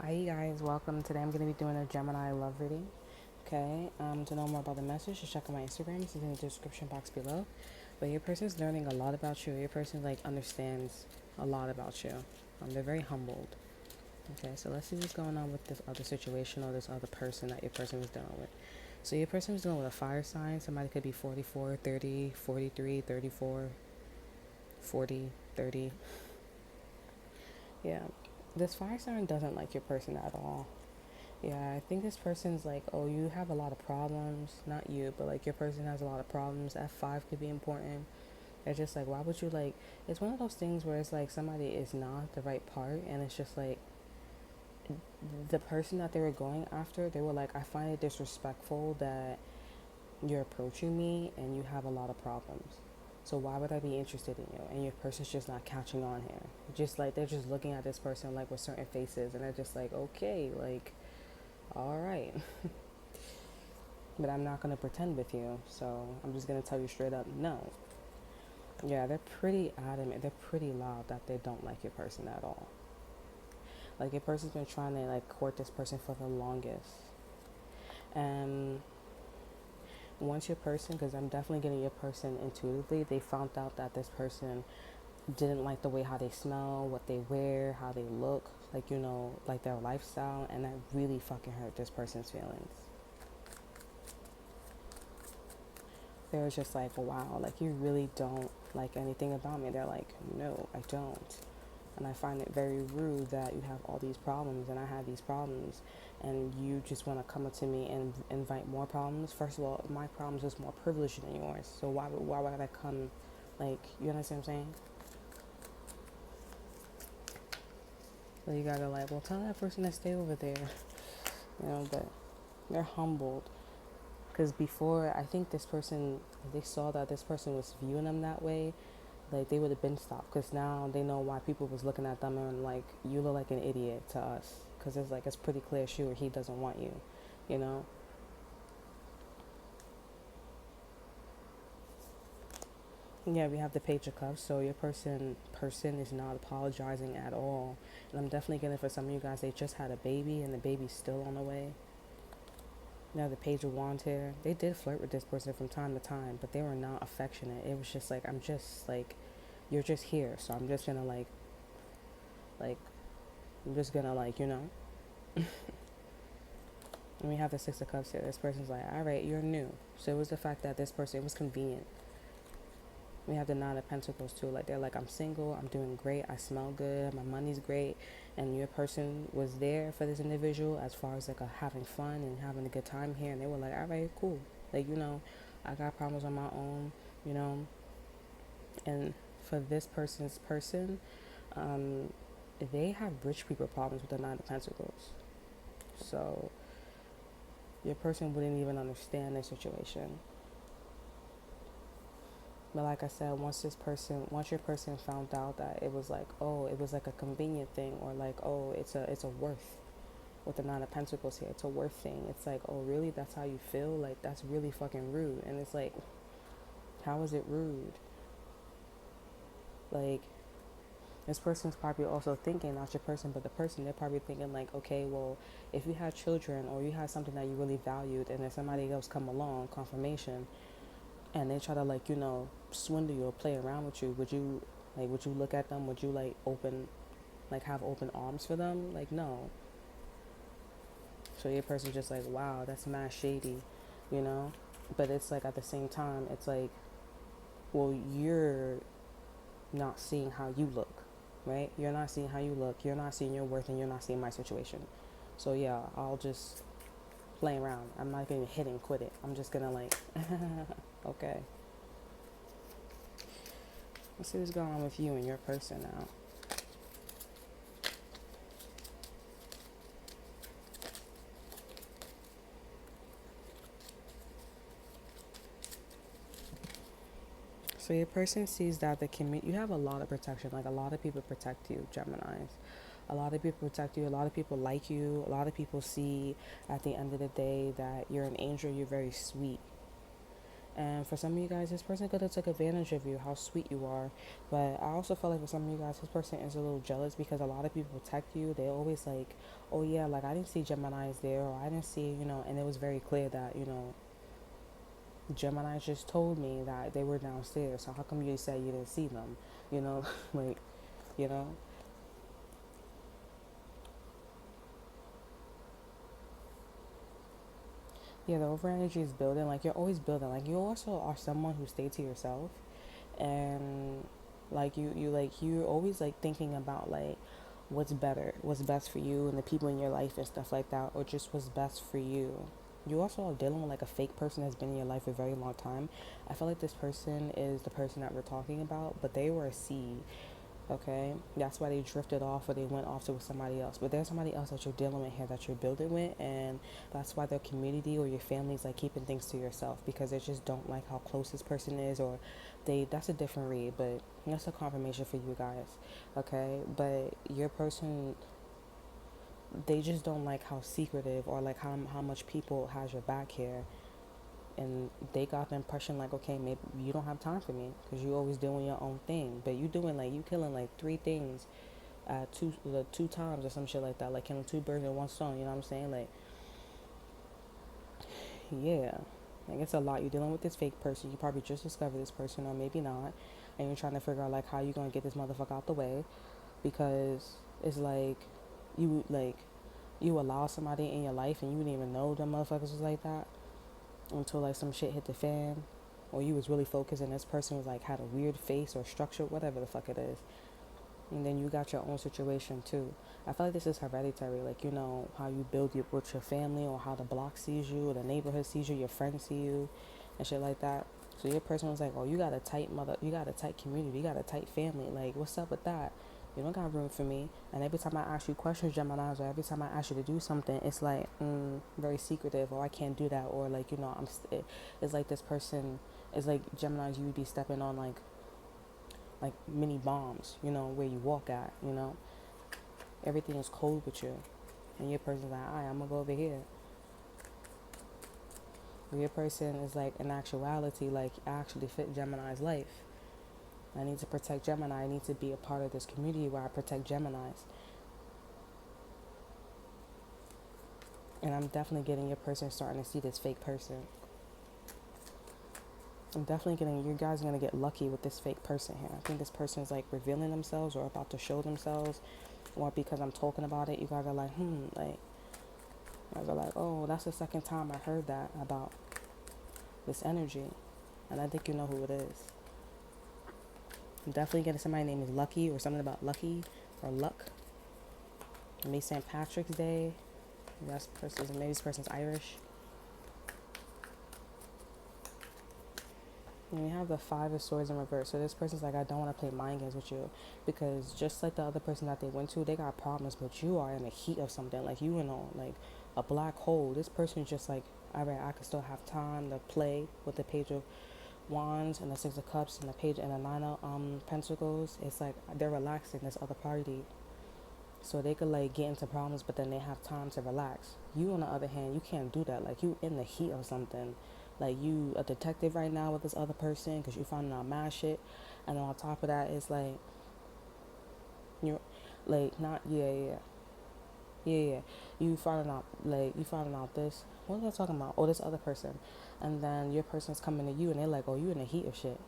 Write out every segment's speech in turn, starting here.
Hi you guys, welcome. Today I'm going to be doing a Gemini love reading. Okay, to know more about the message, just check out my Instagram. It's in the description box below. But your person's learning a lot about you. Your person understands a lot about you. They're very humbled. Okay, so let's see what's going on with this other situation or this other person that your person was dealing with. So your person was dealing with a fire sign. Somebody could be 44, 30, 43, 34, 40, 30. Yeah, this fire sign doesn't like your person at all. Yeah, I think this person's like, oh, you have a lot of problems. Not you, but like your person has a lot of problems. F5 could be important. It's just like, why would you like, it's one of those things where it's like somebody is not the right part, and it's just like the person that they were going after, they were like, I find it disrespectful that you're approaching me and you have a lot of problems. So why would I be interested in you? And your person's just not catching on here. Just like they're just looking at this person like with certain faces, and they're just like, okay, like, all right. But I'm not going to pretend with you. So I'm just going to tell you straight up, no. Yeah, they're pretty adamant. They're pretty loud that they don't like your person at all. Like your person's been trying to like court this person for the longest. And once your person, because I'm definitely getting your person intuitively, they found out that this person didn't like the way how they smell, what they wear, how they look, like, you know, like their lifestyle, and that really fucking hurt this person's feelings. They were just like, wow, like you really don't like anything about me. They're like, no, I don't. And I find it very rude that you have all these problems and I have these problems, and you just want to come up to me and invite more problems. First of all, my problems is more privileged than yours. So why would I come, like, you understand what I'm saying? So you gotta like, well, tell that person to stay over there, you know, but they're humbled. Because before, I think this person, they saw that this person was viewing them that way, like they would have been stopped. Because now they know why people was looking at them and like, you look like an idiot to us. Because it's like, it's pretty clear, sure, he doesn't want you, you know? Yeah, we have the Page of Cups. So your person is not apologizing at all. And I'm definitely getting it for some of you guys. They just had a baby and the baby's still on the way. Now the Page of Wands here. They did flirt with this person from time to time, but they were not affectionate. It was just like, I'm just like, you're just here, so I'm just gonna like I'm just gonna like, you know. And we have the Six of Cups here. This person's like, all right, you're new. So it was the fact that this person, it was convenient. We have the Nine of Pentacles too. Like they're like, I'm single, I'm doing great, I smell good, my money's great, and your person was there for this individual as far as like having fun and having a good time here. And they were like, all right, cool. Like, you know, I got problems on my own, you know. And for this person's person, they have rich people problems with the Nine of Pentacles. So your person wouldn't even understand their situation. But like I said, once your person found out that it was like, oh, it was like a convenient thing, or like, oh, it's a worth with the Nine of Pentacles here. It's a worth thing. It's like, oh, really? That's how you feel? Like, that's really fucking rude. And it's like, how is it rude? Like, this person's probably also thinking, not your person, but the person, they're probably thinking like, okay, well, if you had children or you had something that you really valued, and then somebody else come along, confirmation, and they try to like, you know, swindle you or play around with you, would you look at them? Would you like have open arms for them? Like, no. So your person's just like, wow, that's mad shady, you know. But it's like, at the same time, it's like, well, you're not seeing how you look, right? You're not seeing how you look, you're not seeing your worth, and you're not seeing my situation. So yeah, I'll just play around. I'm not gonna hit and quit it. I'm just gonna like okay. Let's see what's going on with you and your person now. So your person sees that you have a lot of protection. Like, a lot of people protect you, Geminis. A lot of people protect you. A lot of people like you. A lot of people see at the end of the day that you're an angel. You're very sweet. And for some of you guys, this person could have took advantage of you, how sweet you are. But I also feel like for some of you guys, this person is a little jealous because a lot of people protect you. They always like, oh yeah, like I didn't see Gemini's there, or I didn't see, and it was very clear that, Gemini just told me that they were downstairs. So how come you said you didn't see them? You know, like, you know. Yeah, the over energy is building. Like you're always building. Like you also are someone who stays to yourself, and like you're always like thinking about like what's better, what's best for you and the people in your life and stuff like that, or just what's best for you. You also are dealing with like a fake person that's been in your life for a very long time. I feel like this person is the person that we're talking about, but they were a seed. Okay, that's why they drifted off or they went off to with somebody else. But there's somebody else that you're dealing with here that you're building with, and that's why their community or your family's like keeping things to yourself because they just don't like how close this person is, or that's a different read, but that's a confirmation for you guys. Okay, but your person, they just don't like how secretive or like how much people has your back here, and they got the impression like, okay, maybe you don't have time for me because you always doing your own thing, but you doing like you killing like three things at two times or some shit like that, like killing two birds in one stone. You know what I'm saying? Like, yeah, like it's a lot. You're dealing with this fake person. You probably just discovered this person, or maybe not, and you're trying to figure out like how you gonna get this motherfucker out the way, because it's like you allow somebody in your life and you didn't even know them motherfuckers was like that until like some shit hit the fan, or you was really focused and this person was like had a weird face or structure, whatever the fuck it is, and then you got your own situation too. I feel like this is hereditary, like how you build with your family, or how the block sees you, or the neighborhood sees you, your friends see you, and shit like that. So your person was like, oh, you got a tight community, you got a tight family, like what's up with that? You don't got room for me. And every time I ask you questions, Geminis, or every time I ask you to do something, it's like very secretive, or I can't do that, or like it's like this person is like Geminis. You would be stepping on like mini bombs, where you walk at, everything is cold with you, and your person's like, alright, I'm gonna go over here. Your person is like, in actuality, like actually fit Gemini's life. I need to protect Gemini. I need to be a part of this community where I protect Geminis. And I'm definitely getting your person starting to see this fake person. I'm definitely getting, you guys are going to get lucky with this fake person here. I think this person is like revealing themselves or about to show themselves, or because I'm talking about it, you guys are like, like, you guys are like, oh, that's the second time I heard that about this energy. And I think you know who it is. I'm definitely getting somebody named is Lucky, or something about lucky or luck. Maybe St. Patrick's Day. Maybe this person's Irish. And we have the Five of Swords in reverse. So this person's like, I don't want to play mind games with you, because just like the other person that they went to, they got problems, but you are in the heat of something. Like you in like a black hole. This person's just like, all right, I can still have time to play with the Page of Wands and the Six of Cups and the Page and the Nine of Pentacles. It's like they're relaxing this other party, so they could like get into problems, but then they have time to relax. You on the other hand, you can't do that. Like you in the heat of something. Like you a detective right now with this other person because you finding out mad shit, and then on top of that, it's like you're like not yeah. You finding out this. What was I talking about? Oh, this other person, and then your person's coming to you, and they're like, oh, you in the heat of shit.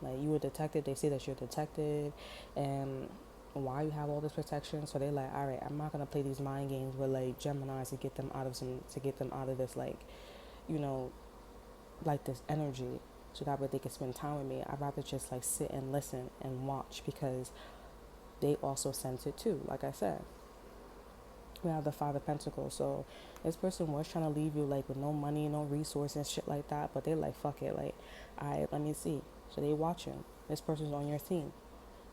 Like you a detective. They say that you're a detective, and why you have all this protection. So they're like, all right, I'm not gonna play these mind games with like Geminis to get them out of this like, like this energy, so that way they can spend time with me. I'd rather just like sit and listen and watch, because they also sense it too. Like I said, we have the Five of Pentacles. So this person was trying to leave you like with no money, no resources, shit like that, but they're like, fuck it, like, alright, let me see. So they watching. This person's on your team.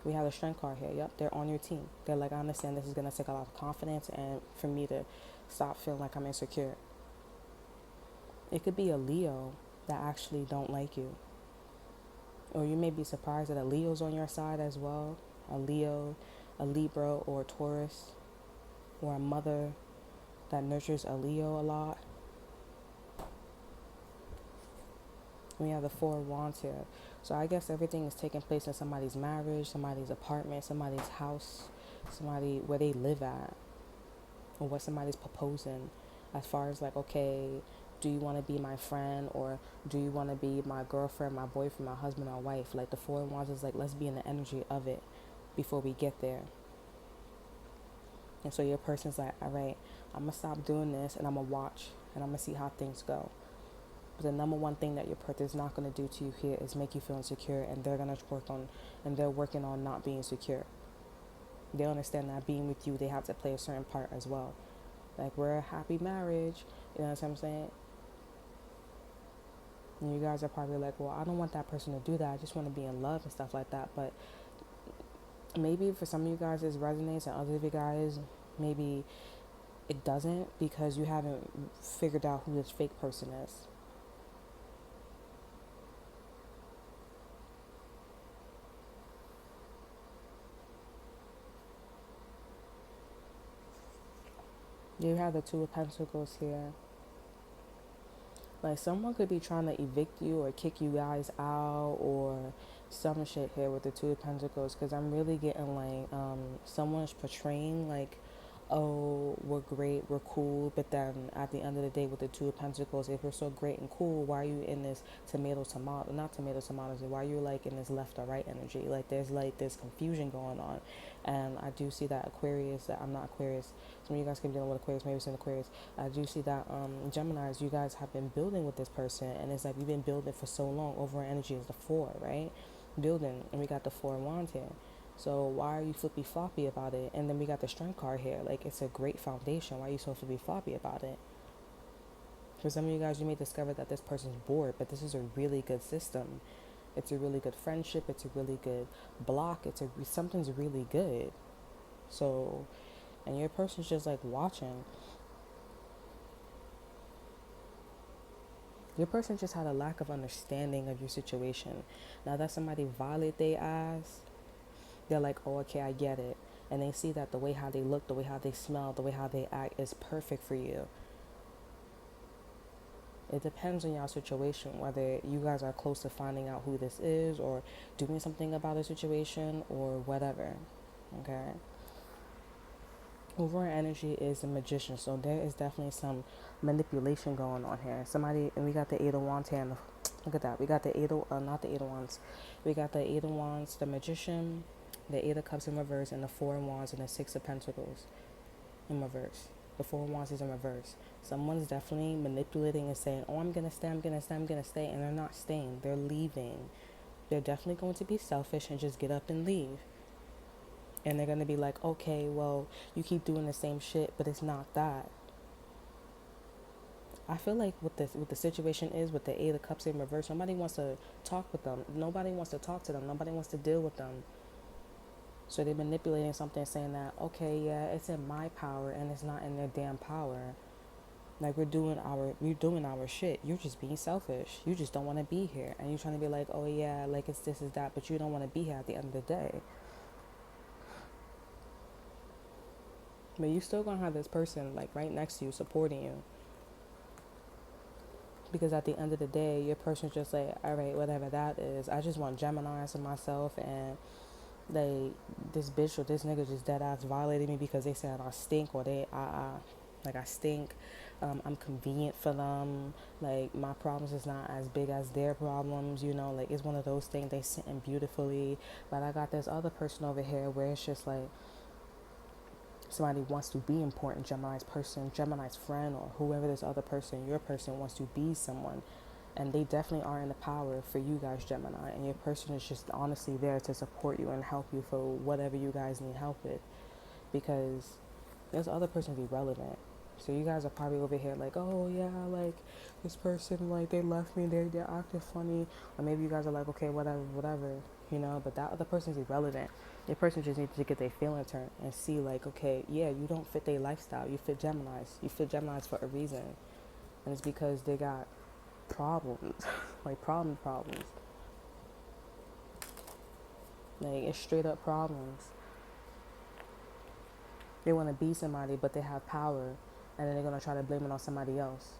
We have a Strength card here. Yep, they're on your team. They're like, I understand this is gonna take a lot of confidence and for me to stop feeling like I'm insecure. It could be a Leo that actually don't like you, or you may be surprised that a Leo's on your side as well. A Leo, a Libra, or a Taurus, or a mother that nurtures a Leo a lot. We have the Four of Wands here. So I guess everything is taking place in somebody's marriage, somebody's apartment, somebody's house, somebody where they live at, or what somebody's proposing, as far as like, okay, do you want to be my friend, or do you want to be my girlfriend, my boyfriend, my husband, or wife? Like the Four of Wands is like, let's be in the energy of it before we get there. And so your person's like, all right, I'm gonna stop doing this and I'm gonna watch and I'm gonna see how things go. But the number one thing that your person is not gonna do to you here is make you feel insecure, and they're gonna work on, and they're working on not being secure. They understand that being with you, they have to play a certain part as well. Like, we're a happy marriage, you know what I'm saying? And you guys are probably like, well, I don't want that person to do that. I just want to be in love and stuff like that. But maybe for some of you guys it resonates, and others of you guys, maybe it doesn't, because you haven't figured out who this fake person is. You have the Two of Pentacles here. Like, someone could be trying to evict you or kick you guys out or some shit here with the Two of Pentacles, because I'm really getting like someone's portraying like, oh, we're great, we're cool, but then at the end of the day with the Two of Pentacles, if we're so great and cool, why are you in this not tomato tomatoes, why are you like in this left or right energy? Like, there's like this confusion going on. And I do see that Aquarius, that I'm not Aquarius, some of you guys can be dealing with Aquarius, maybe it's an Aquarius. I do see that Geminis, you guys have been building with this person, and it's like you've been building for so long. Overall energy is the 4, right? Building, and we got the 4 of Wands here. So why are you flippy floppy about it? And then we got the Strength card here. Like, it's a great foundation. Why are you so flippy floppy about it? For some of you guys, you may discover that this person's bored, but this is a really good system. It's a really good friendship. It's a really good block. Something's really good. So, and your person's just like watching. Your person just had a lack of understanding of your situation. Now that somebody violate their eyes, they're like, oh, okay, I get it. And they see that the way how they look, the way how they smell, the way how they act is perfect for you. It depends on your situation, whether you guys are close to finding out who this is or doing something about a situation or whatever. Okay? Overall energy is a magician, so there is definitely some manipulation going on here. Somebody, and we got the 8 of Wands here. Look at that. We got the 8 of, not the 8 of Wands. We got the 8 of Wands, the magician, the 8 of Cups in reverse, and the 4 of Wands and the 6 of Pentacles in reverse. The 4 of Wands is in reverse. Someone's definitely manipulating and saying, oh, I'm going to stay, I'm going to stay, I'm going to stay. And they're not staying. They're leaving. They're definitely going to be selfish and just get up and leave. And they're going to be like, okay, well, you keep doing the same shit, but it's not that. I feel like what the situation is with the 8 of Cups in reverse, nobody wants to talk with them. Nobody wants to talk to them. Nobody wants to deal with them. So they're manipulating something, saying that, okay, yeah, it's in my power and it's not in their damn power. Like, we're doing our shit. You're just being selfish. You just don't want to be here. And you're trying to be like, oh yeah, like it's this is that, but you don't want to be here at the end of the day. But you still gonna have this person like right next to you, supporting you. Because at the end of the day, your person's just like, all right, whatever that is. I just want Geminis in myself, and this bitch or this nigga just dead ass violated me because they said I stink, or I stink. I'm convenient for them. Like, my problems is not as big as their problems, you know. Like, it's one of those things. They sitting beautifully, but I got this other person over here where it's just like somebody wants to be important. Gemini's friend, or whoever this other person, your person wants to be someone. And they definitely are in the power for you guys, Gemini. And your person is just honestly there to support you and help you for whatever you guys need help with. Because this other person is irrelevant. So you guys are probably over here like, oh yeah, like this person, like they left me, they're acting funny. Or maybe you guys are like, okay, whatever, you know. But that other person is irrelevant. Your person just needs to get their feelings hurt and see like, okay, yeah, you don't fit their lifestyle. You fit Geminis. You fit Geminis for a reason. And it's because they got problems. Like problems. Like, it's straight up problems. They want to be somebody, but they have power, and then they're going to try to blame it on somebody else.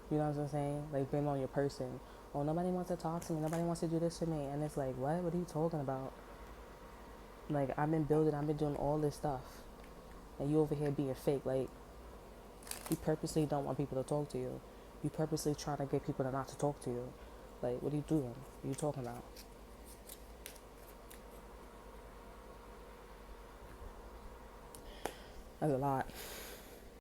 You know what I'm saying? Like, blame it on your person. Oh, nobody wants to talk to me. Nobody wants to do this for me. And it's like, what? What are you talking about? Like, I've been doing all this stuff. And you over here being fake. Like, you purposely don't want people to talk to you. You purposely trying to get people to not to talk to you. Like, what are you doing? What are you talking about? That's a lot.